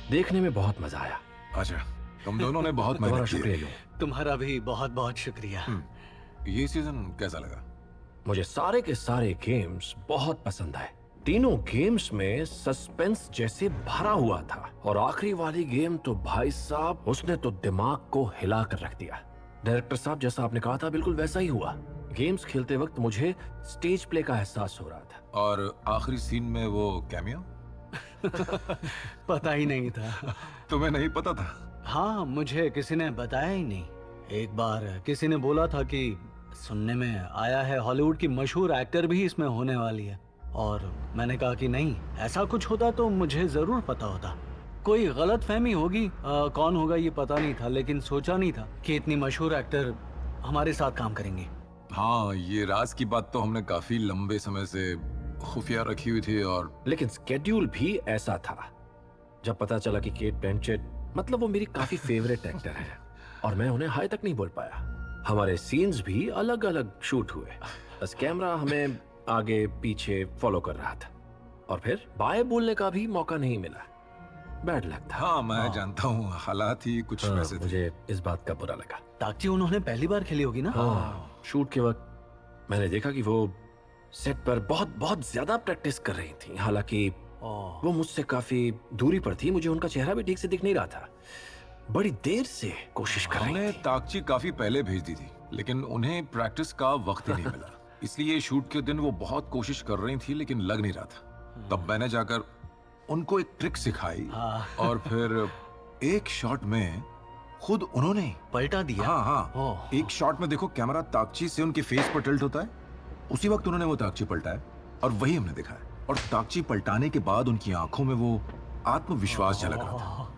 देखने में बहुत मजा आया। अच्छा, तुम दोनों ने बहुत तुम्हारा मेहनत की शुक्रिया है। यूं। तुम्हारा भी बहुत बहुत शुक्रिया। ये सीजन कैसा लगा? मुझे सारे के सारे गेम्स बहुत पसंद आए। तीनों गेम्स में सस्पेंस जैसे भरा हुआ था, और आखिरी वाली गेम तो भाई साहब, उसने तो दिमाग को हिला कर रख दिया। डायरेक्टर साहब, जैसा आपने कहा था बिल्कुल वैसा ही हुआ। गेम्स खेलते वक्त मुझे स्टेज प्ले का एहसास हो रहा था। और आखिरी सीन में वो कैमियो? पता ही नहीं था। तुम्हें नहीं पता था? हाँ, मुझे किसी ने बताया ही नहीं। एक बार किसी ने बोला था कि सुनने में आया है हॉलीवुड की मशहूर एक्टर भी इसमें होने वाली है, और मैंने कहा कि नहीं, ऐसा कुछ होता तो मुझे जरूर पता होता। कोई गलत फहमी होगी, कौन होगा ये पता नहीं था, लेकिन सोचा नहीं था कि इतनी मशहूर एक्टर हमारे साथ काम करेंगे। हाँ, ये राज की बात तो हमने काफी लंबे समय से खुफिया रखी हुई थी। और लेकिन स्केड्यूल भी ऐसा था। जब पता चला कि केट ब्लैंचेट, मतलब वो मेरी काफी फेवरेट एक्टर है, और मैं उन्हें हाई तक नहीं बोल पाया। हमारे सीन्स भी अलग अलग शूट हुए, बस कैमरा हमें आगे पीछे फॉलो कर रहा था, और फिर बाय बोलने का भी मौका नहीं मिला। बैड लक था। हाँ, मैं जानता हूँ, हालात ही कुछ वैसे थे। मुझे इस बात का बुरा लगा। ताकि उन्होंने पहली बार खेली होगी ना। हाँ, शूट के वक्त मैंने देखा कि वो सेट पर बहुत बहुत ज्यादा प्रैक्टिस कर रही थी। हालांकि वो मुझसे काफी दूरी पर थी, मुझे उनका चेहरा भी ठीक से दिख नहीं रहा था। बड़ी देर से कोशिश कर रही हमने थी। ताकची काफी पहले भेज दी थी, लेकिन उन्हें प्रैक्टिस का वक्त ही नहीं मिला। इसलिए शूट के दिन वो बहुत कोशिश कर रही थी, लेकिन लग नहीं रहा था। तब मैंने जाकर उनको एक ट्रिक सिखाई, और फिर एक शॉट में खुद उन्होंने पलटा दिया। हाँ हाँ, एक शॉट में देखो, कैमरा ताकची से उनके फेस पर टिल्ट होता है, उसी वक्त उन्होंने वो ताकची पलटाया, और वही हमने देखा है। और ताकची पलटाने के बाद उनकी आंखों में वो आत्मविश्वास झलक रहा था।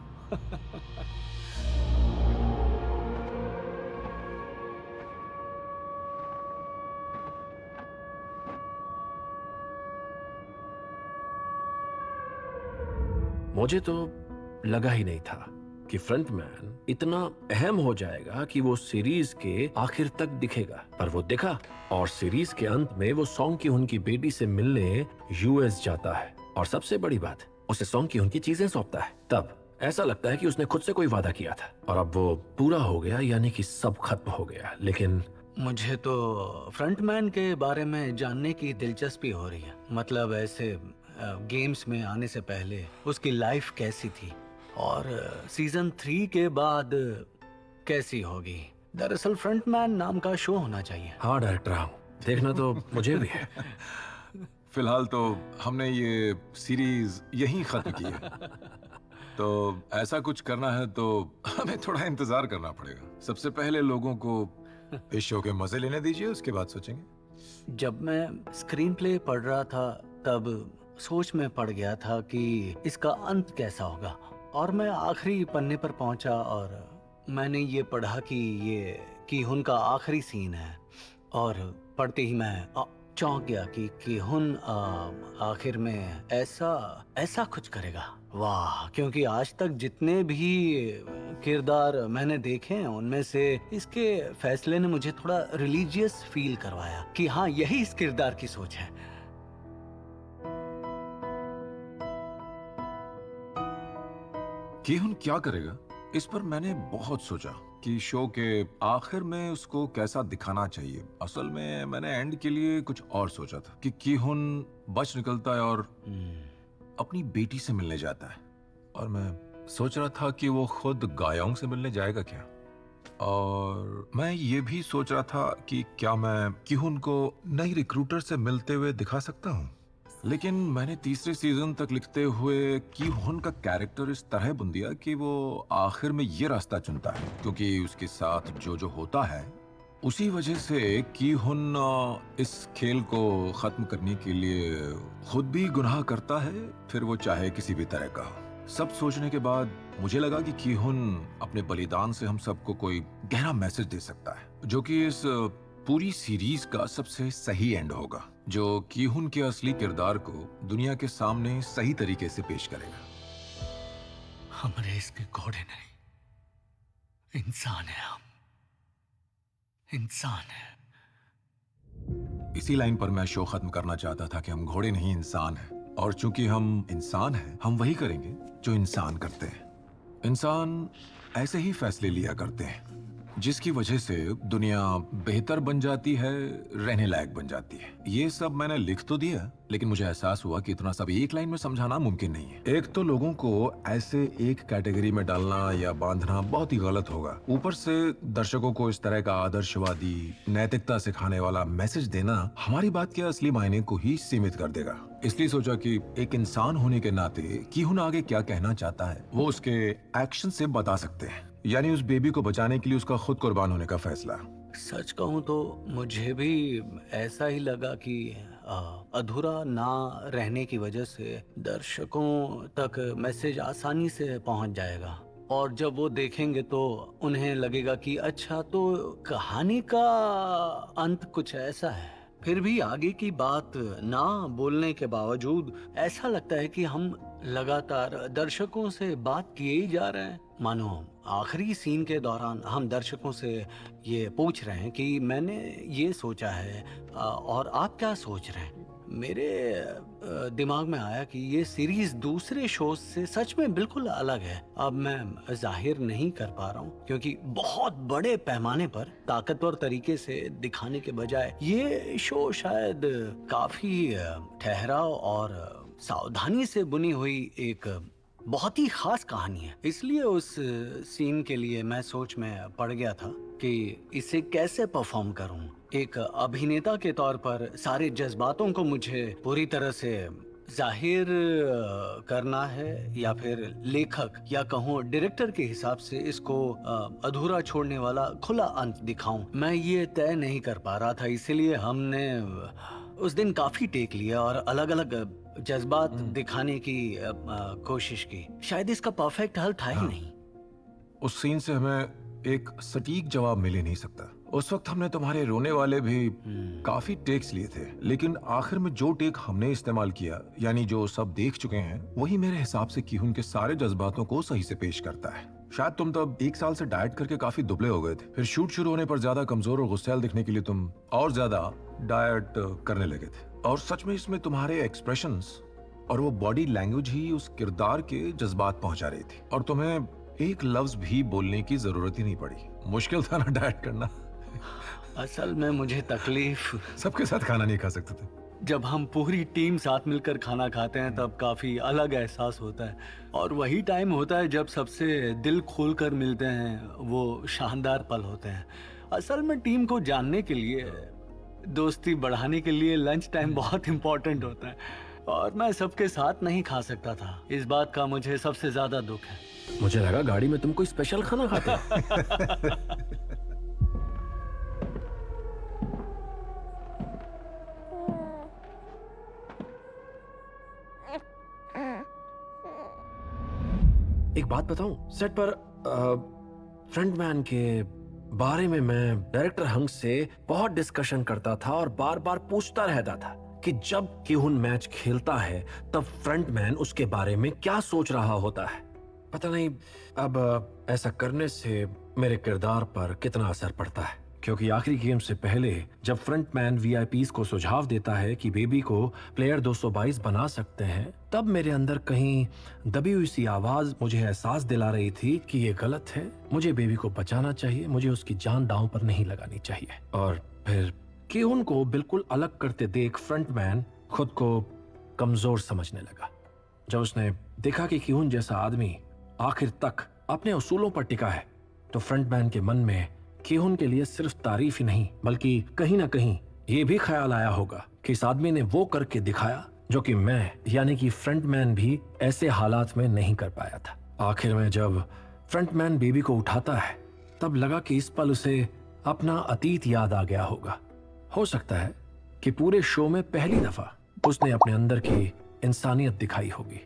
मुझे तो लगा ही नहीं था कि फ्रंटमैन इतना अहम हो जाएगा कि वो सीरीज के आखिर तक दिखेगा, पर वो दिखा। और सीरीज के अंत में वो सॉन्ग की उनकी बेटी से मिलने यूएस जाता है, और सबसे बड़ी बात, उसे सॉन्ग की उनकी चीजें सौंपता है। तब ऐसा लगता है कि उसने खुद से कोई वादा किया था, और अब वो पूरा हो गया, यानी कि सब खत्म हो गया। लेकिन मुझे तो फ्रंटमैन के बारे में जानने की दिलचस्पी हो रही है। मतलब ऐसे गेम्स में आने से पहले उसकी लाइफ कैसी थी, और सीजन 3 के बाद कैसी होगी। दरअसल फ्रंटमैन नाम का शो होना चाहिए। हाँ डायरेक्टर, देखना तो मुझे भी है। फिलहाल तो हमने ये सीरीज यहीं खत्म की है। तो ऐसा कुछ करना है तो हमें थोड़ा इंतजार करना पड़ेगा। सबसे पहले लोगों को इस शो के मजे लेने दीजिए, उसके बाद सोचेंगे। जब मैं स्क्रीन प्ले पढ़ रहा था, तब सोच में पड़ गया था कि इसका अंत कैसा होगा, और मैं आखिरी पन्ने पर पहुंचा, और मैंने ये पढ़ा कि ये की-हुन का आखिरी सीन है। और पढ़ते ही मैं चौंक गया कि की-हुन आखिर में ऐसा कुछ करेगा। वाह, क्योंकि आज तक जितने भी किरदार मैंने देखे हैं, उनमें से इसके फैसले ने मुझे थोड़ा रिलीजियस फील करवाया कि हाँ, यही इस किरदार की सोच है। की-हुन क्या करेगा, इस पर मैंने बहुत सोचा कि शो के आखिर में उसको कैसा दिखाना चाहिए। असल में मैंने एंड के लिए कुछ और सोचा था कि की-हुन बच निकलता है और अपनी बेटी से मिलने जाता है, और मैं सोच रहा था कि वो खुद गायोंग से मिलने जाएगा क्या। और मैं ये भी सोच रहा था कि क्या मैं की-हुन को नई रिक्रूटर से मिलते हुए दिखा सकता हूँ। लेकिन मैंने तीसरे सीजन तक लिखते हुए की-हुन का कैरेक्टर इस तरह बुन दिया कि वो आखिर में ये रास्ता चुनता है, क्योंकि उसके साथ जो होता है उसी वजह से की-हुन इस खेल को खत्म करने के लिए खुद भी गुनाह करता है, फिर वो चाहे किसी भी तरह का हो। सब सोचने के बाद मुझे लगा कि की-हुन अपने बलिदान से हम सबको कोई गहरा मैसेज दे सकता है, जो कि इस पूरी सीरीज का सबसे सही एंड होगा, जो की-हुन के असली किरदार को दुनिया के सामने सही तरीके से पेश करेगा। हम रेस के घोड़े नहीं, इंसान है। हम इंसान है। इसी लाइन पर मैं शो खत्म करना चाहता था कि हम घोड़े नहीं इंसान हैं, और चूंकि हम इंसान हैं, हम वही करेंगे जो इंसान करते हैं। इंसान ऐसे ही फैसले लिया करते हैं जिसकी वजह से दुनिया बेहतर बन जाती है, रहने लायक बन जाती है। ये सब मैंने लिख तो दिया, लेकिन मुझे एहसास हुआ कि इतना सब एक लाइन में समझाना मुमकिन नहीं है। एक तो लोगों को ऐसे एक कैटेगरी में डालना या बांधना बहुत ही गलत होगा। ऊपर से दर्शकों को इस तरह का आदर्शवादी, नैतिकता सिखाने वाला मैसेज देना हमारी बात के असली मायने को ही सीमित कर देगा। इसलिए सोचा कि एक इंसान होने के नाते कीहुन आगे क्या कहना चाहता है वो उसके एक्शन से बता सकते हैं। यानी उस बेबी को बचाने के लिए उसका खुद कुर्बान होने का फैसला। सच कहूँ तो मुझे भी ऐसा ही लगा कि अधूरा ना रहने की वजह से दर्शकों तक मैसेज आसानी से पहुंच जाएगा, और जब वो देखेंगे तो उन्हें लगेगा कि अच्छा, तो कहानी का अंत कुछ ऐसा है। फिर भी आगे की बात ना बोलने के बावजूद ऐसा लगता है कि हम लगातार दर्शकों से बात किए ही जा रहे हैं। मानो आखिरी सीन के दौरान हम दर्शकों से ये पूछ रहे हैं कि मैंने ये सोचा है और आप क्या सोच रहे हैं। मेरे दिमाग में आया कि ये सीरीज दूसरे शो से सच में बिल्कुल अलग है। अब मैं जाहिर नहीं कर पा रहा हूँ क्योंकि बहुत बड़े पैमाने पर ताकतवर तरीके से दिखाने के बजाय ये शो शायद काफी ठहराव और सावधानी से बुनी हुई एक बहुत ही खास कहानी है। इसलिए उस सीन के लिए मैं सोच में पड़ गया था कि इसे कैसे परफॉर्म करूं। एक अभिनेता के तौर पर सारे जज्बातों को मुझे पूरी तरह से जाहिर करना है, या फिर लेखक या कहूँ डायरेक्टर के हिसाब से इसको अधूरा छोड़ने वाला खुला अंत दिखाऊं। मैं ये तय नहीं कर पा रहा था, इसीलिए हमने उस दिन काफी टेक लिया और अलग अलग जज्बात दिखाने की कोशिश की। शायद इसका परफेक्ट हल था ही नहीं। उस सीन से हमें एक सटीक जवाब मिल ही नहीं सकता। उस वक्त हमने तुम्हारे रोने वाले भी काफी टेक्स लिए थे, लेकिन आखिर में जो टेक हमने इस्तेमाल किया, यानी जो सब देख चुके हैं, वही मेरे हिसाब से कीहुन के सारे जज्बातों को सही से पेश करता है। शायद तुम तब 1 साल से डाइट करके काफी दुबले हो गए थे। फिर शूट शुरू होने पर ज्यादा कमजोर और गुस्सैल दिखने के लिए तुम और ज्यादा डाइट करने लगे थे। और सच में इसमें तुम्हारे एक्सप्रेशंस और वो बॉडी लैंग्वेज ही उस किरदार के जज्बात पहुंचा रही थी, और तुम्हें एक लफ्ज भी बोलने की जरूरत ही नहीं पड़ी। मुश्किल था ना डाइट करना। असल में मुझे तकलीफ सबके साथ खाना नहीं खा सकते थे। जब हम पूरी टीम साथ मिलकर खाना खाते हैं तब काफी अलग एहसास होता है, और वही टाइम होता है जब सबसे दिल खोलकर मिलते हैं। वो शानदार पल होते हैं। असल में टीम को जानने के लिए, दोस्ती बढ़ाने के लिए लंच टाइम बहुत इंपॉर्टेंट होता है, और मैं सबके साथ नहीं खा सकता था। इस बात का मुझे सबसे ज्यादा दुख है। मुझे लगा गाड़ी में तुम कोई स्पेशल खाना खाते हो। एक बात बताऊं, सेट पर फ्रंटमैन के बारे में मैं डायरेक्टर हंग से बहुत डिस्कशन करता था और बार बार पूछता रहता था कि जब कीहुन मैच खेलता है तब फ्रंटमैन उसके बारे में क्या सोच रहा होता है। पता नहीं अब ऐसा करने से मेरे किरदार पर कितना असर पड़ता है, क्योंकि आखिरी गेम से पहले जब फ्रंटमैन वीआईपीज को सुझाव देता है कि बेबी को प्लेयर 222 बना सकते हैं, तब मेरे अंदर कहीं दबी हुई सी आवाज मुझे एहसास दिला रही थी कि ये गलत है, मुझे बेबी को बचाना चाहिए, मुझे उसकी जान दांव पर नहीं लगानी चाहिए। और फिर कीहुन को बिल्कुल अलग करते देख फ्रंटमैन खुद को कमजोर समझने लगा। जब उसने देखा कि कीहुन जैसा आदमी आखिर तक अपने उसूलों पर टिका है, तो फ्रंटमैन के मन में कीहुन के लिए सिर्फ तारीफ ही नहीं बल्कि कहीं ना कहीं ये भी ख्याल आया होगा कि इस आदमी ने वो करके दिखाया जो कि मैं यानी कि फ्रंटमैन भी ऐसे हालात में नहीं कर पाया था। आखिर में जब फ्रंटमैन बेबी को उठाता है तब लगा कि इस पल उसे अपना अतीत याद आ गया होगा। हो सकता है कि पूरे शो में पहली दफा उसने अपने अंदर की इंसानियत दिखाई होगी।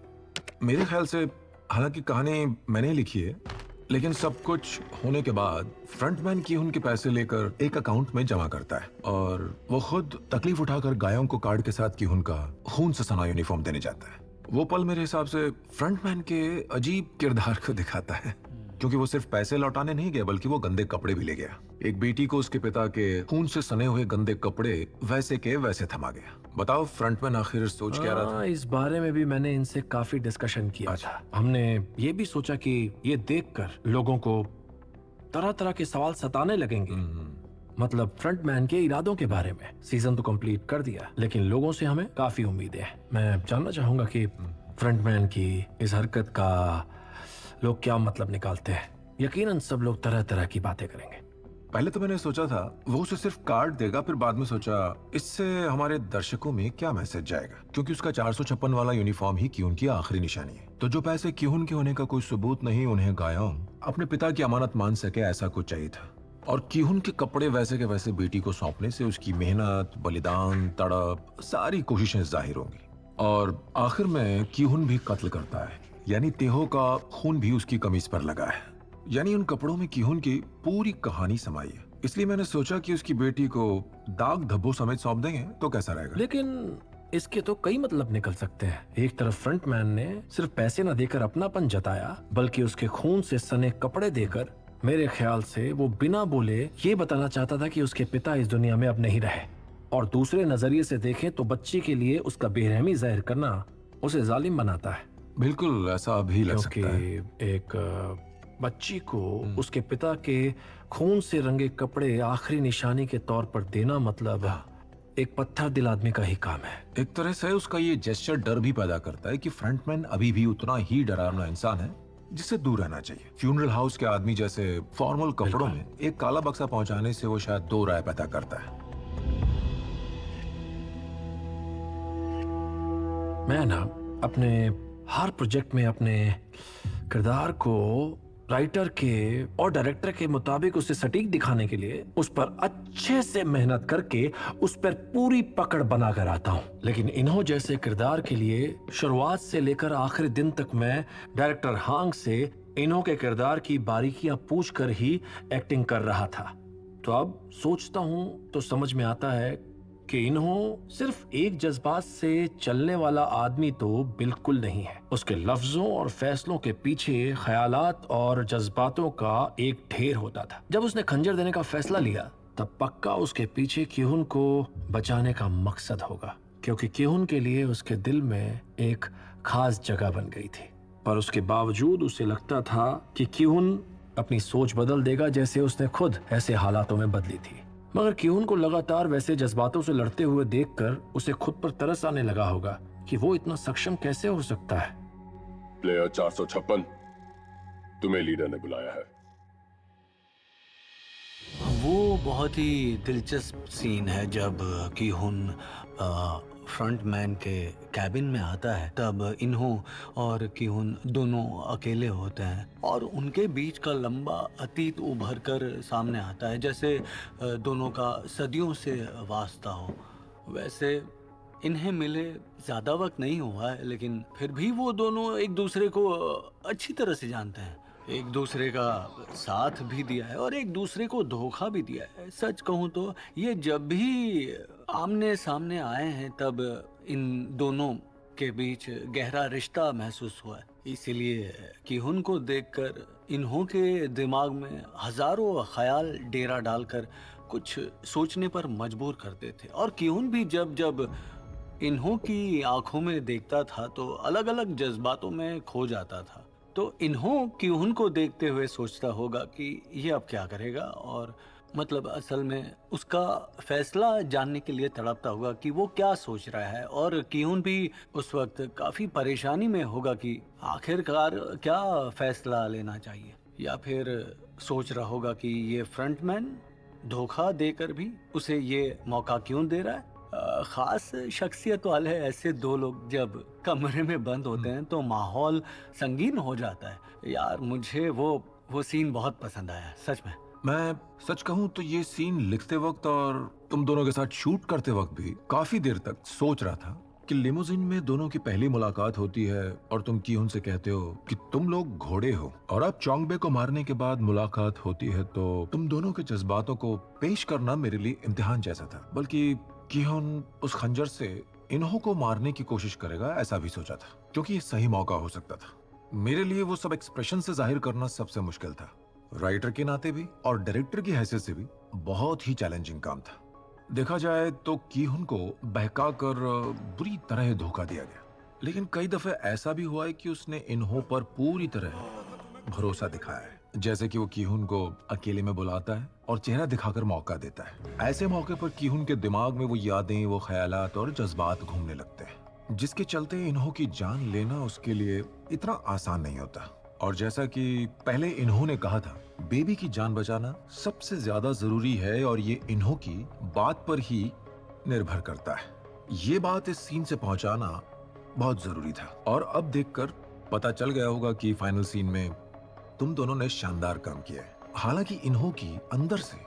मेरे ख्याल से हालांकि कहानी मैंने लिखी है, लेकिन सब कुछ होने के बाद फ्रंटमैन कीहुन के पैसे लेकर एक अकाउंट में जमा करता है, और वो खुद तकलीफ उठाकर गायों को कार्ड के साथ कीहुन का खून से सना यूनिफॉर्म देने जाता है। वो पल मेरे हिसाब से फ्रंटमैन के अजीब किरदार को दिखाता है, क्योंकि वो सिर्फ पैसे लौटाने नहीं गया बल्कि वो गंदे कपड़े भी ले गया। एक बेटी को उसके पिता के खून से सने हुए गंदे कपड़े वैसे के वैसे थमा गया। बताओ फ्रंटमैन आखिर सोच क्या रहा था? हाँ, इस बारे में भी मैंने इनसे काफी डिस्कशन किया था। हमने ये भी सोचा कि ये देखकर लोगों को तरह तरह के सवाल सताने लगेंगे, मतलब फ्रंटमैन के इरादों के बारे में। सीजन तो कंप्लीट कर दिया, लेकिन लोगों से हमें काफी उम्मीदें हैं। मैं जानना चाहूंगा कि फ्रंटमैन की इस हरकत का लोग क्या मतलब निकालते हैं। यकीनन सब लोग तरह तरह की बातें करेंगे। पहले तो मैंने सोचा था वो उसे सिर्फ कार्ड देगा, फिर बाद में सोचा इससे हमारे दर्शकों में क्या मैसेज जाएगा, क्योंकि उसका 456 वाला यूनिफॉर्म ही क्यून की आखिरी निशानी है। तो जो पैसे क्यून के होने का कोई सबूत नहीं, उन्हें गायोंग अपने पिता की अमानत मान सके, ऐसा कुछ चाहिए था। और क्यून के कपड़े वैसे के वैसे बेटी को सौंपने से उसकी मेहनत, बलिदान, तड़प, सारी कोशिशें जाहिर होंगी। और आखिर में क्यून भी कत्ल करता है, यानी तेहो का खून भी उसकी कमीज पर लगा है। यानी उन कपड़ों में किहुन की पूरी कहानी समाई है। इसलिए मैंने सोचा कि उसकी बेटी को दाग धब्बों समेत सौंप देंगे तो कैसा रहेगा। लेकिन इसके तो कई मतलब निकल सकते हैं। एक तरफ फ्रंटमैन ने सिर्फ पैसे न देकर अपनापन जताया, बल्कि उसके खून से सने कपड़े देकर, मेरे ख्याल से वो बिना बोले ये बताना चाहता था कि उसके पिता इस दुनिया में अब नहीं रहे। और दूसरे नजरिए से देखें तो बच्ची के लिए उसका बेरहमी जाहिर करना उसे जालिम बनाता है। बिल्कुल ऐसा भी लग सकता है। क्योंकि एक बच्ची को उसके पिता के खून से रंगे कपड़े आखिरी निशानी के तौर पर देना मतलब एक पत्थर दिल आदमी का ही काम है। एक तरह से उसका ये जेस्चर डर भी पैदा करता है कि फ्रंटमैन अभी भी उतना ही डरावना इंसान है जिससे दूर रहना चाहिए। फ्यूनरल हाउस के आदमी जैसे फॉर्मल कपड़ों में एक काला बक्सा पहुंचाने से वो शायद दो राय पैदा करता है। मैं ना अपने हर प्रोजेक्ट में अपने किरदार को राइटर के और डायरेक्टर के मुताबिक उसे सटीक दिखाने के लिए उस पर अच्छे से मेहनत करके उस पर पूरी पकड़ बनाकर आता हूँ। लेकिन इन्हों जैसे किरदार के लिए शुरुआत से लेकर आखिरी दिन तक मैं डायरेक्टर हांग से इन्हों के किरदार की बारीकियां पूछकर ही एक्टिंग कर रहा था। तो अब सोचता हूँ तो समझ में आता है कि इन्हों सिर्फ एक जज्बात से चलने वाला आदमी तो बिल्कुल नहीं है। उसके लफ्जों और फैसलों के पीछे ख्यालात और जज्बातों का एक ढेर होता था। जब उसने खंजर देने का फैसला लिया तब पक्का उसके पीछे क्यून को बचाने का मकसद होगा, क्योंकि क्यून के लिए उसके दिल में एक खास जगह बन गई थी। पर उसके बावजूद उसे लगता था कि क्यून अपनी सोच बदल देगा, जैसे उसने खुद ऐसे हालातों में बदली थी। मगर क्यून को लगातार वैसे जज्बातों से लड़ते हुए देखकर उसे खुद पर तरस आने लगा होगा कि वो इतना सक्षम कैसे हो सकता है। प्लेयर 456, तुम्हें लीडर ने बुलाया है। वो बहुत ही दिलचस्प सीन है जब किहुन फ्रंटमैन के कैबिन में आता है। तब इन्हों और किहुन दोनों अकेले होते हैं और उनके बीच का लंबा अतीत उभर कर सामने आता है, जैसे दोनों का सदियों से वास्ता हो। वैसे इन्हें मिले ज़्यादा वक्त नहीं हुआ है, लेकिन फिर भी वो दोनों एक दूसरे को अच्छी तरह से जानते हैं। एक दूसरे का साथ भी दिया है और एक दूसरे को धोखा भी दिया है। सच कहूँ तो ये जब भी आमने सामने आए हैं तब इन दोनों के बीच गहरा रिश्ता महसूस हुआ है। इसीलिए किहुन को देखकर इन्हों के दिमाग में हजारों ख्याल डेरा डालकर कुछ सोचने पर मजबूर करते थे। और किहुन भी जब जब इन्हों की आंखों में देखता था तो अलग अलग जज्बातों में खो जाता था। तो इन्हों किहुन को देखते हुए सोचता होगा कि ये अब क्या करेगा, और मतलब असल में उसका फैसला जानने के लिए तड़पता होगा कि वो क्या सोच रहा है। और किहुन भी उस वक्त काफी परेशानी में होगा कि आखिरकार क्या फैसला लेना चाहिए, या फिर सोच रहा होगा कि ये फ्रंटमैन धोखा देकर भी उसे ये मौका क्यों दे रहा है। खास शख्सियत वाले ऐसे दो लोग जब कमरे में बंद होते हैं तो माहौल संगीन हो जाता है। यार मुझे वो सीन बहुत पसंद आया सच में। मैं सच कहूं तो ये सीन लिखते वक्त और तुम दोनों के साथ शूट करते वक्त भी काफी देर तक सोच रहा था कि लिमोजिन में दोनों की पहली मुलाकात होती है और तुम किहुन से कहते हो कि तुम लोग घोड़े हो, और अब चोंगबे को मारने के बाद मुलाकात होती है तो तुम दोनों के जज्बातों को पेश करना मेरे लिए इम्तिहान जैसा था। बल्कि किहुन उस खंजर से इन्हों को मारने की कोशिश करेगा ऐसा भी सोचा था, क्योंकि ये सही मौका हो सकता था। मेरे लिए वो सब एक्सप्रेशन से जाहिर करना सबसे मुश्किल था। राइटर के नाते भी और डायरेक्टर की हैसियत से भी बहुत ही चैलेंजिंग काम था। देखा जाए तो कीहुन को बहका कर बुरी तरह धोखा दिया गया, लेकिन कई दफे ऐसा भी हुआ है कि उसने इन्हों पर पूरी तरह भरोसा दिखाया है। जैसे कि वो कीहुन को अकेले में बुलाता है और चेहरा दिखाकर मौका देता है। ऐसे मौके पर कीहुन के दिमाग में वो यादें, वो ख्यालात और जज्बात घूमने लगते हैं, जिसके चलते इन्हों की जान लेना उसके लिए इतना आसान नहीं होता। और जैसा कि पहले इन्होंने कहा था, बेबी की जान बचाना सबसे ज्यादा जरूरी है और ये इन्हों की बात पर ही निर्भर करता है। ये बात इस सीन से पहुंचाना बहुत जरूरी था। और अब देखकर पता चल गया होगा कि फाइनल सीन में तुम दोनों ने शानदार काम किया है। हालांकि इन्हों की अंदर से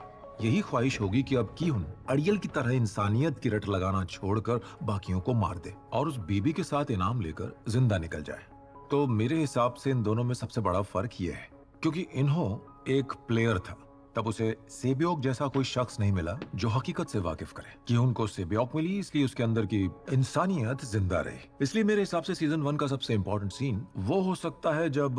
यही ख्वाहिश होगी कि अब कीहुन अड़ियल की तरह इंसानियत की रट लगाना छोड़कर बाकियों को मार दे और उस बेबी के साथ इनाम लेकर जिंदा निकल जाए। तो मेरे हिसाब से इन दोनों में सबसे बड़ा फर्क ये है, क्योंकि इन्हों एक प्लेयर था, तब उसे सेबियोक जैसा कोई शख्स नहीं मिला जो हकीकत से वाकिफ करे। कीहुन को सेबियोक मिली, इसलिए उसके अंदर की इंसानियत जिंदा रही। इसलिए मेरे हिसाब से सीजन 1 का सबसे इंपॉर्टेंट सीन वो हो सकता है जब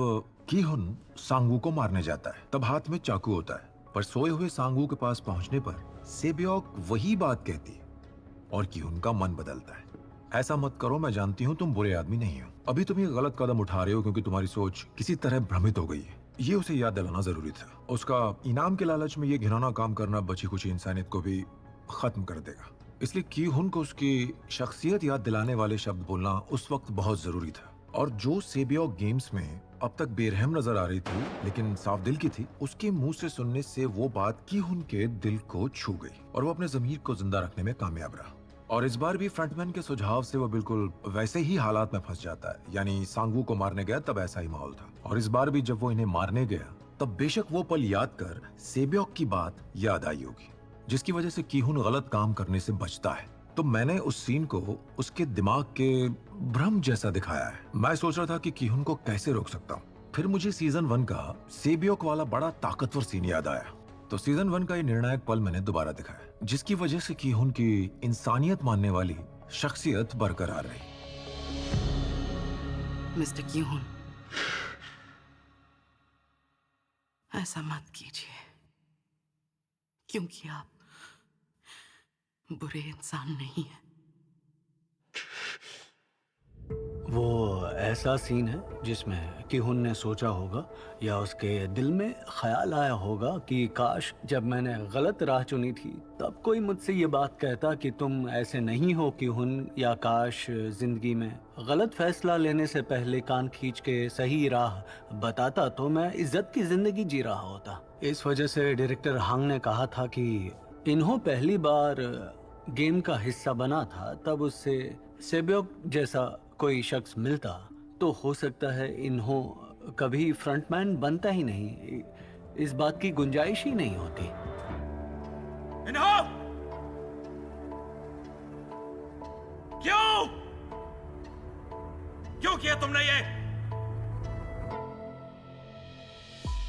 कीहुन सांगू को मारने जाता है। तब हाथ में चाकू होता है, पर सोए हुए सांगू के पास पहुंचने पर सेबियोक वही बात कहती है और कीहुन का मन बदलता है। ऐसा मत करो, मैं जानती हूँ तुम बुरे आदमी नहीं हो, अभी तुम ये गलत कदम उठा रहे हो क्योंकि तुम्हारी सोच किसी तरह भ्रमित हो गई है। ये उसे याद दिलाना जरूरी था। उसका इनाम के लालच में ये घिनौना काम करना बची खुची इंसानियत को भी खत्म कर देगा। इसलिए कीहुन को उसकी शख्सियत याद दिलाने वाले शब्द बोलना उस वक्त बहुत जरूरी था। और जो सेबियोक गेम्स में अब तक बेरहम नजर आ रही थी लेकिन साफ दिल की थी, उसके मुंह से सुनने से वो बात कीहुन के दिल को छू गई और वो अपने जमीर को जिंदा रखने में कामयाब रहा। और इस बार भी फ्रंटमैन के सुझाव से वो बिल्कुल वैसे ही हालात में फंस जाता है। यानी सांगू को मारने गया तब ऐसा ही माहौल था, और इस बार भी जब वो इन्हें मारने गया तब बेशक वो पल याद कर सेबियोक की बात याद आई होगी, जिसकी वजह से कीहुन गलत काम करने से बचता है। तो मैंने उस सीन को उसके दिमाग के भ्रम जैसा दिखाया है। मैं सोच रहा था कि कीहुन को कैसे रोक सकता हूँ। फिर मुझे सीजन 1 का सेबियोक वाला बड़ा ताकतवर सीन याद आया। तो सीजन 1 का ये निर्णायक पल मैंने दोबारा दिखाया, जिसकी वजह से कीहुन की इंसानियत मानने वाली शख्सियत बरकरार रही। मिस्टर कीहुन, ऐसा मत कीजिए, क्योंकि आप बुरे इंसान नहीं हैं। वो ऐसा सीन है जिसमें कीहुन ने सोचा होगा या उसके दिल में ख्याल आया होगा कि काश जब मैंने गलत राह चुनी थी तब कोई मुझसे ये बात कहता कि तुम ऐसे नहीं हो कीहुन, या काश जिंदगी में गलत फैसला लेने से पहले कान खींच के सही राह बताता तो मैं इज्जत की जिंदगी जी रहा होता। इस वजह से डायरेक्टर हांग ने कहा था कि इन्हों पहली बार गेम का हिस्सा बना था तब उससे सेबियोक जैसा कोई शख्स मिलता तो हो सकता है इन्हों कभी फ्रंटमैन बनता ही नहीं। इस बात की गुंजाइश ही नहीं होती। इन्हों! क्यों किया तुमने ये?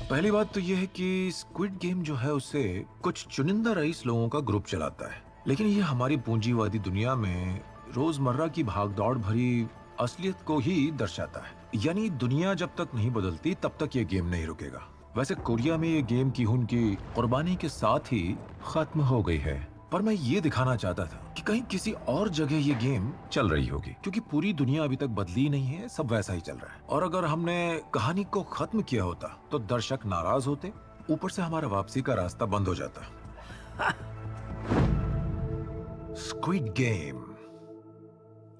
पहली बात तो यह है कि स्क्विड गेम जो है उसे कुछ चुनिंदा रईस लोगों का ग्रुप चलाता है, लेकिन ये हमारी पूंजीवादी दुनिया में रोजमर्रा की भागदौड़ भरी असलियत को ही दर्शाता है। यानी दुनिया जब तक नहीं बदलती तब तक ये गेम नहीं रुकेगा। वैसे कोरिया में ये गेम कीहुन की कुर्बानी के साथ ही खत्म हो गई है, पर मैं ये दिखाना चाहता था कि कहीं किसी और जगह ये गेम चल रही होगी, क्योंकि पूरी दुनिया अभी तक बदली नहीं है, सब वैसा ही चल रहा है। और अगर हमने कहानी को खत्म किया होता तो दर्शक नाराज होते, ऊपर से हमारा वापसी का रास्ता बंद हो जाता। स्क्विड गेम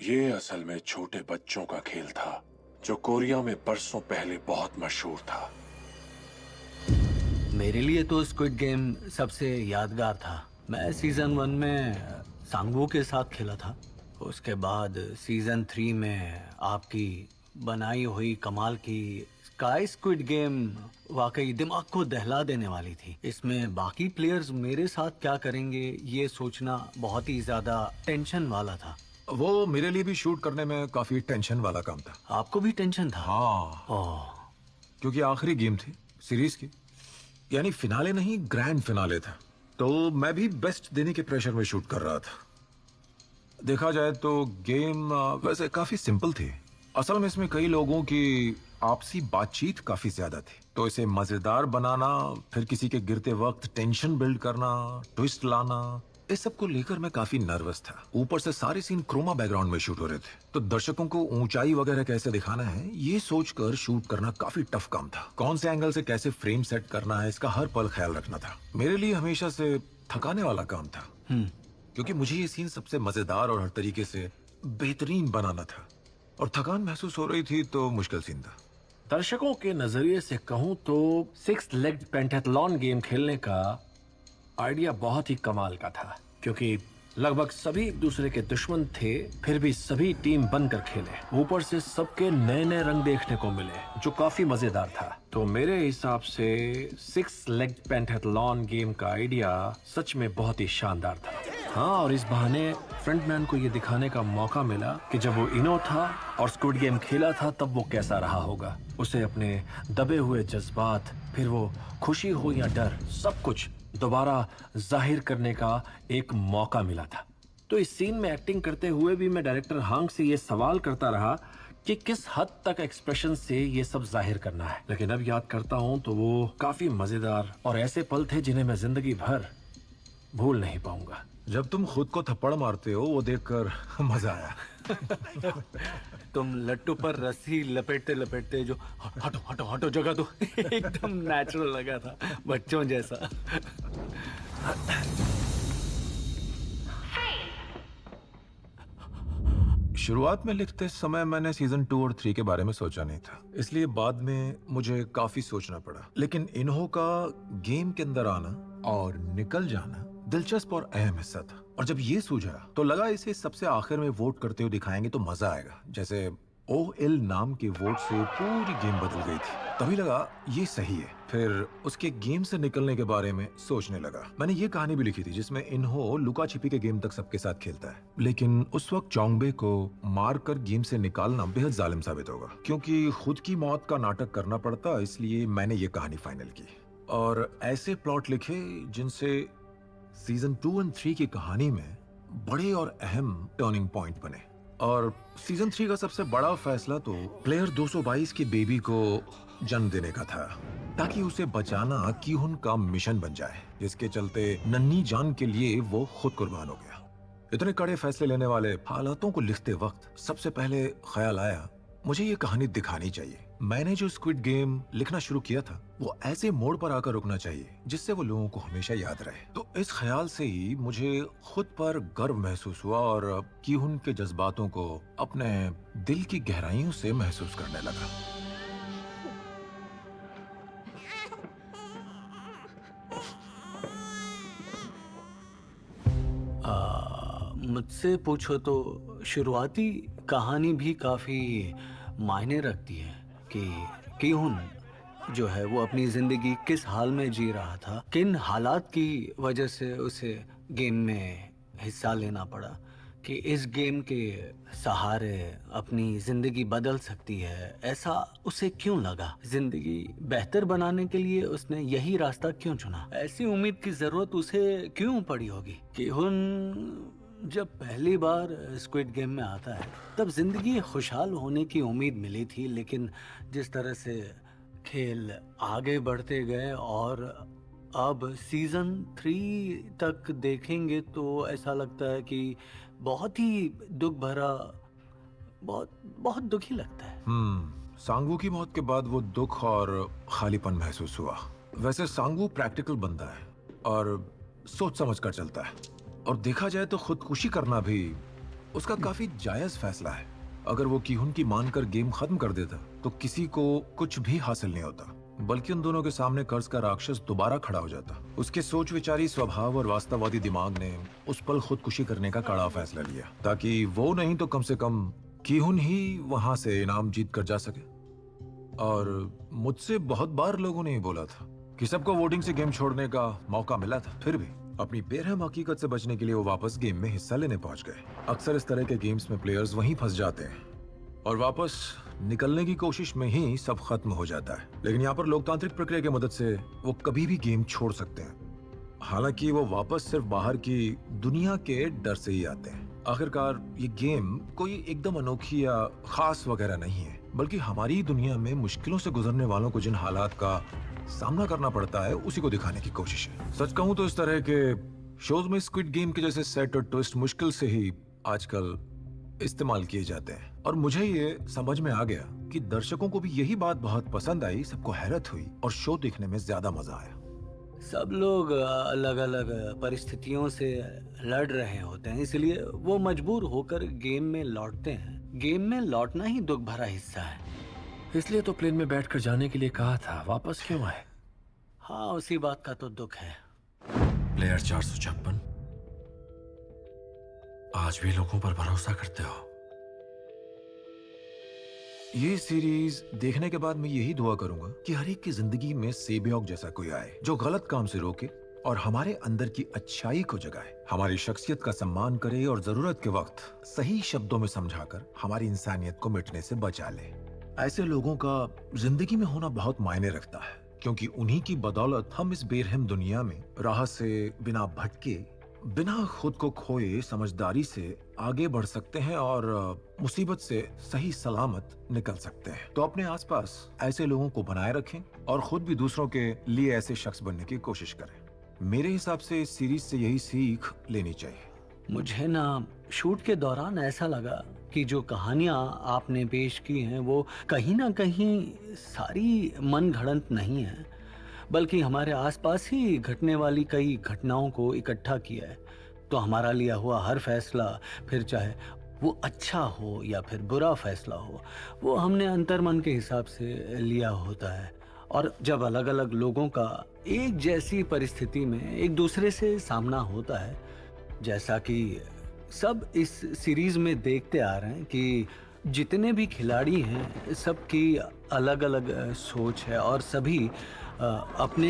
ये असल में छोटे बच्चों का खेल था जो कोरिया में बरसों पहले बहुत मशहूर था। मेरे लिए तो स्क्विड गेम सबसे यादगार था। मैं सीजन 1 में सांगवू के साथ खेला था, उसके बाद सीजन 3 में आपकी बनाई हुई कमाल की स्काई स्क्विड गेम वाकई दिमाग को दहला देने वाली थी। इसमें बाकी प्लेयर्स मेरे साथ क्या करेंगे ये सोचना बहुत ही ज्यादा टेंशन वाला था। वो मेरे लिए भी शूट करने में काफी टेंशन वाला काम था। आपको भी टेंशन था? हाँ, ओह, क्योंकि आखिरी गेम थी सीरीज की, यानी फिनाले नहीं ग्रैंड फिनाले था, तो मैं भी बेस्ट देने के प्रेशर में शूट कर रहा था। देखा जाए तो गेम वैसे काफी सिंपल थी, असल में इसमें कई लोगों की आपसी बातचीत काफी ज्यादा थी, तो इसे मजेदार बनाना, फिर किसी के गिरते वक्त टेंशन बिल्ड करना, ट्विस्ट लाना, इस सब को लेकर मैं काफी नर्वस था। ऊपर से सारे सीन क्रोमा बैकग्राउंड में शूट हो रहे थे, तो दर्शकों को ऊंचाई वगैरह कैसे दिखाना है ये सोचकर शूट करना काफी टफ काम था। कौन से एंगल से कैसे फ्रेम सेट करना है इसका हर पल ख्याल रखना था। मेरे लिए हमेशा से थकाने वाला काम था, क्योंकि मुझे ये सीन सबसे मजेदार और हर तरीके से बेहतरीन बनाना था, और थकान महसूस हो रही थी तो मुश्किल सीन था। दर्शकों के नजरिए से कहूं तो 6 लेग पेंटाथलॉन गेम खेलने का आइडिया बहुत ही कमाल का था, क्योंकि लगभग सभी एक दूसरे के दुश्मन थे, फिर भी सभी टीम बनकर खेले। ऊपर से सबके नए नए रंग देखने को मिले, जो काफी मजेदार था। तो मेरे हिसाब से 6 लेग पेंटाथलॉन गेम का आइडिया सच में बहुत ही शानदार था। हाँ, और इस बहाने फ्रंटमैन को ये दिखाने का मौका मिला कि जब वो इनो था और स्क्विड गेम खेला था तब वो कैसा रहा होगा। उसे अपने दबे हुए जज्बात, फिर वो खुशी हो या डर, सब कुछ दोबारा जाहिर करने का एक मौका मिला था। तो इस सीन में एक्टिंग करते हुए भी मैं डायरेक्टर हांग से ये सवाल करता रहा कि किस हद तक एक्सप्रेशन से ये सब जाहिर करना है। लेकिन अब याद करता हूँ तो वो काफी मजेदार और ऐसे पल थे जिन्हें मैं जिंदगी भर भूल नहीं पाऊंगा। जब तुम खुद को थप्पड़ मारते हो वो देखकर मजा आया। तुम लट्टू पर रस्सी लपेटते लपेटते जो हटो हटो हटो जगह दो एकदम नेचुरल लगा था, बच्चों जैसा। शुरुआत में लिखते समय मैंने सीजन 2 और 3 के बारे में सोचा नहीं था, इसलिए बाद में मुझे काफी सोचना पड़ा। लेकिन इन्हों का गेम के अंदर आना और निकल जाना दिलचस्प और अहम हिस्सा था, और जब ये सूझा तो लगा इसे सबसे आखिर में वोट करते हुए दिखाएंगे तो मजा आएगा। जैसे OL नाम के वोट से पूरी गेम बदल गई थी, तभी लगा ये सही है। फिर उसके गेम से निकलने के बारे में सोचने लगा। मैंने ये कहानी भी लिखी थी जिसमें इन्हो लुका छिपी के गेम तक सबके साथ खेलता है, लेकिन उस वक्त चोंगबे को मारकर गेम से निकालना बेहद जालिम साबित होगा, क्योंकि खुद की मौत का नाटक करना पड़ता। इसलिए मैंने ये कहानी फाइनल की और ऐसे प्लॉट लिखे जिनसे सीजन 2 और 3 की कहानी में बड़े और अहम टर्निंग पॉइंट बने। और सीजन 3 का सबसे बड़ा फैसला तो प्लेयर 222 की बेबी को जन्म देने का था, ताकि उसे बचाना कीहुन का मिशन बन जाए, जिसके चलते नन्ही जान के लिए वो खुद कुर्बान हो गया। इतने कड़े फैसले लेने वाले हालातों को लिखते वक्त सबसे पहले ख्याल आया मुझे ये कहानी दिखानी चाहिए। मैंने जो स्क्विड गेम लिखना शुरू किया था वो ऐसे मोड़ पर आकर रुकना चाहिए जिससे वो लोगों को हमेशा याद रहे। तो इस ख्याल से ही मुझे खुद पर गर्व महसूस हुआ और कीहुन के जज्बातों को अपने दिल की गहराइयों से महसूस करने लगा। मुझसे पूछो तो शुरुआती कहानी भी काफी मायने रखती है कि कीहुन जो है वो अपनी जिंदगी किस हाल में जी रहा था, किन हालात की वजह से उसे गेम में हिस्सा लेना पड़ा, कि इस गेम के सहारे अपनी जिंदगी बदल सकती है। ऐसा उसे क्यों लगा? जिंदगी बेहतर बनाने के लिए उसने यही रास्ता क्यों चुना? ऐसी उम्मीद की जरूरत उसे क्यों पड़ी होगी? कीहुन जब पहली बार स्क्विड गेम में आता है तब जिंदगी खुशहाल होने की उम्मीद मिली थी, लेकिन जिस तरह से खेल आगे बढ़ते गए और अब सीजन 3 तक देखेंगे तो ऐसा लगता है कि बहुत ही दुख भरा, बहुत दुखी लगता है। सांगू की मौत के बाद वो दुख और खालीपन महसूस हुआ। वैसे सांगू प्रैक्टिकल बंदा है और सोच समझ कर चलता है, और देखा जाए तो खुदकुशी करना भी उसका काफी जायज फैसला है। अगर वो कीहुन की मानकर गेम खत्म कर देता तो किसी को कुछ भी हासिल नहीं होता, बल्कि उन दोनों के सामने कर्ज का राक्षस दोबारा खड़ा हो जाता। उसके सोच विचारी स्वभाव और वास्तववादी दिमाग ने उस पल खुदकुशी करने का कड़ा फैसला लिया, ताकि वो नहीं तो कम से कम कीहुन ही वहां से इनाम जीत कर जा सके। और मुझसे बहुत बार लोगों ने बोला था कि सबको वोटिंग से गेम छोड़ने का मौका मिला था, फिर भी अपनी बेरहम हकीकत से बचने के लिए वो वापस गेम में हिस्सा लेने पहुंच गए। अक्सर इस तरह के गेम्स में प्लेयर्स वहीं फंस जाते हैं और वापस निकलने की कोशिश में ही सब खत्म हो जाता है। लेकिन यहाँ पर लोकतांत्रिक प्रक्रिया की मदद से वो कभी भी गेम छोड़ सकते हैं, हालांकि वो वापस सिर्फ बाहर की दुनिया के डर से ही आते हैं। आखिरकार ये गेम कोई एकदम अनोखी या खास वगैरह नहीं है, बल्कि हमारी दुनिया में मुश्किलों से गुजरने वालों को जिन हालात का सामना करना पड़ता है उसी को दिखाने की कोशिश है। सच कहूं तो इस तरह के शोज में स्क्विड गेम के जैसे सेट और ट्विस्ट मुश्किल से ही आजकल इस्तेमाल किए जाते हैं, और मुझे ये समझ में आ गया कि दर्शकों को भी यही बात बहुत पसंद आई, सबको हैरत हुई और शो देखने में ज्यादा मजा आया। सब लोग अलग अलग परिस्थितियों से लड़ रहे होते हैं, इसलिए वो मजबूर होकर गेम में लौटते हैं। गेम में लौटना ही दुख भरा हिस्सा है। इसलिए तो प्लेन में बैठकर जाने के लिए कहा था, वापस क्यों आए? हाँ, उसी बात का तो दुख है। प्लेयर 456, आज भी लोगों पर भरोसा करते हो? ये सीरीज देखने के बाद मैं यही दुआ करूंगा कि हर एक की जिंदगी में सेबियोग जैसा कोई आए जो गलत काम से रोके और हमारे अंदर की अच्छाई को जगाए, हमारी शख्सियत का सम्मान करे और जरूरत के वक्त सही शब्दों में समझाकर हमारी इंसानियत को मिटने से बचा ले। ऐसे लोगों का जिंदगी में होना बहुत मायने रखता है, क्योंकि उन्हीं की बदौलत हम इस बेरहम दुनिया में राह से बिना भटके, बिना खुद को खोए समझदारी से आगे बढ़ सकते हैं और मुसीबत से सही सलामत निकल सकते हैं। तो अपने आसपास ऐसे लोगों को बनाए रखें और खुद भी दूसरों के लिए ऐसे शख्स बनने की कोशिश करें। मेरे हिसाब से इस सीरीज से यही सीख लेनी चाहिए। मुझे ना शूट के दौरान ऐसा लगा कि जो कहानियां आपने पेश की हैं वो कहीं ना कहीं सारी मन घड़ंत नहीं है, बल्कि हमारे आसपास ही घटने वाली कई घटनाओं को इकट्ठा किया है। तो हमारा लिया हुआ हर फैसला, फिर चाहे वो अच्छा हो या फिर बुरा फैसला हो, वो हमने अंतर्मन के हिसाब से लिया होता है। और जब अलग अलग लोगों का एक जैसी परिस्थिति में एक दूसरे से सामना होता है, जैसा कि सब इस सीरीज में देखते आ रहे हैं कि जितने भी खिलाड़ी हैं सबकी अलग अलग सोच है और सभी अपने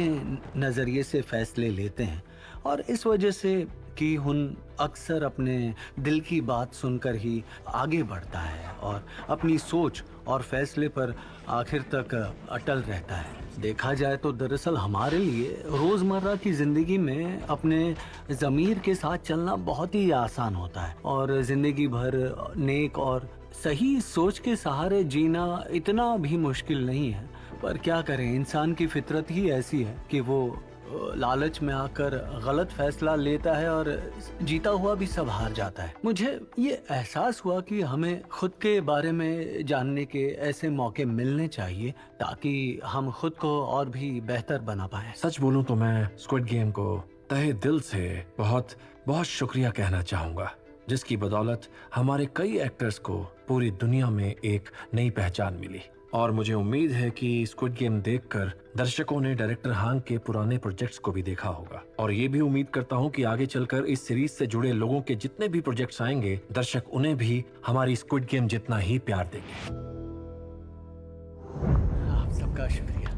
नज़रिए से फैसले लेते हैं। और इस वजह से कि हुन अक्सर अपने दिल की बात सुनकर ही आगे बढ़ता है और अपनी सोच और फैसले पर आखिर तक अटल रहता है। देखा जाए तो दरअसल हमारे लिए रोज़मर्रा की ज़िंदगी में अपने ज़मीर के साथ चलना बहुत ही आसान होता है और ज़िंदगी भर नेक और सही सोच के सहारे जीना इतना भी मुश्किल नहीं है। पर क्या करें, इंसान की फितरत ही ऐसी है कि वो लालच में आकर गलत फैसला लेता है और जीता हुआ भी सब हार जाता है। मुझे ये एहसास हुआ कि हमें खुद के बारे में जानने के ऐसे मौके मिलने चाहिए ताकि हम खुद को और भी बेहतर बना पाएं। सच बोलूं तो मैं स्क्विड गेम को तहे दिल से बहुत बहुत शुक्रिया कहना चाहूंगा, जिसकी बदौलत हमारे कई एक्टर्स को पूरी दुनिया में एक नई पहचान मिली। और मुझे उम्मीद है कि स्क्विड गेम देखकर दर्शकों ने डायरेक्टर हांग के पुराने प्रोजेक्ट्स को भी देखा होगा। और ये भी उम्मीद करता हूँ कि आगे चलकर इस सीरीज से जुड़े लोगों के जितने भी प्रोजेक्ट्स आएंगे, दर्शक उन्हें भी हमारी स्क्विड गेम जितना ही प्यार देंगे। आप सबका शुक्रिया।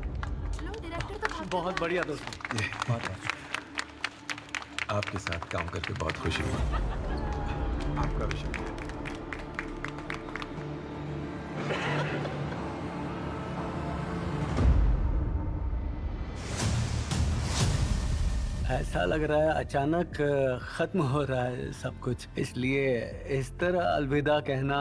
बहुत बढ़िया दोस्तों। आपके साथ काम करके बहुत खुशी हुई। आपका भी शुक्रिया। ऐसा लग रहा है अचानक खत्म हो रहा है सब कुछ, इसलिए इस तरह अलविदा कहना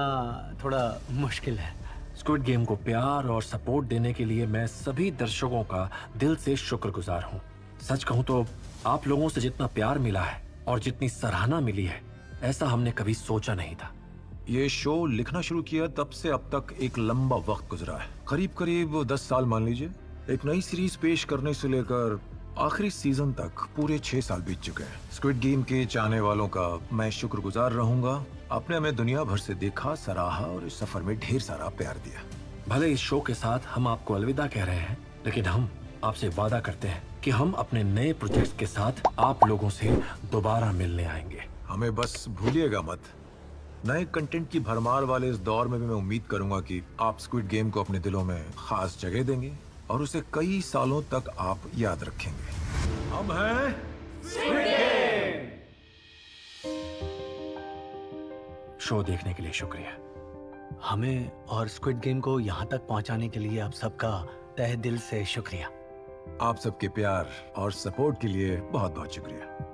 थोड़ा मुश्किल है। स्क्विड गेम को प्यार और सपोर्ट देने के लिए मैं सभी दर्शकों का दिल से शुक्रगुजार हूँ। सच कहूँ तो आप लोगों से जितना प्यार मिला है और जितनी सराहना मिली है, ऐसा हमने कभी सोचा नहीं था। ये शो लिखना शुरू किया तब से अब तक एक लंबा वक्त गुजरा है, करीब करीब 10 साल मान लीजिए। एक नई सीरीज पेश करने से लेकर आखिरी सीजन तक पूरे 6 साल बीत चुके हैं। स्क्विड गेम के चाहने वालों का मैं शुक्रगुजार रहूंगा। आपने हमें दुनिया भर से देखा, सराहा और इस सफर में ढेर सारा प्यार दिया। भले इस शो के साथ हम आपको अलविदा कह रहे हैं, लेकिन हम आपसे वादा करते हैं कि हम अपने नए प्रोजेक्ट्स के साथ आप लोगों से दोबारा मिलने आएंगे। हमें बस भूलिएगा मत। नए कंटेंट की भरमार वाले इस दौर में भी मैं उम्मीद करूंगा कि आप स्क्विड गेम को अपने दिलों में खास जगह देंगे और उसे कई सालों तक आप याद रखेंगे। हम हैं स्क्विड गेम। शो देखने के लिए शुक्रिया। हमें और स्क्विड गेम को यहाँ तक पहुँचाने के लिए आप सबका तहे दिल से शुक्रिया। आप सबके प्यार और सपोर्ट के लिए बहुत बहुत शुक्रिया।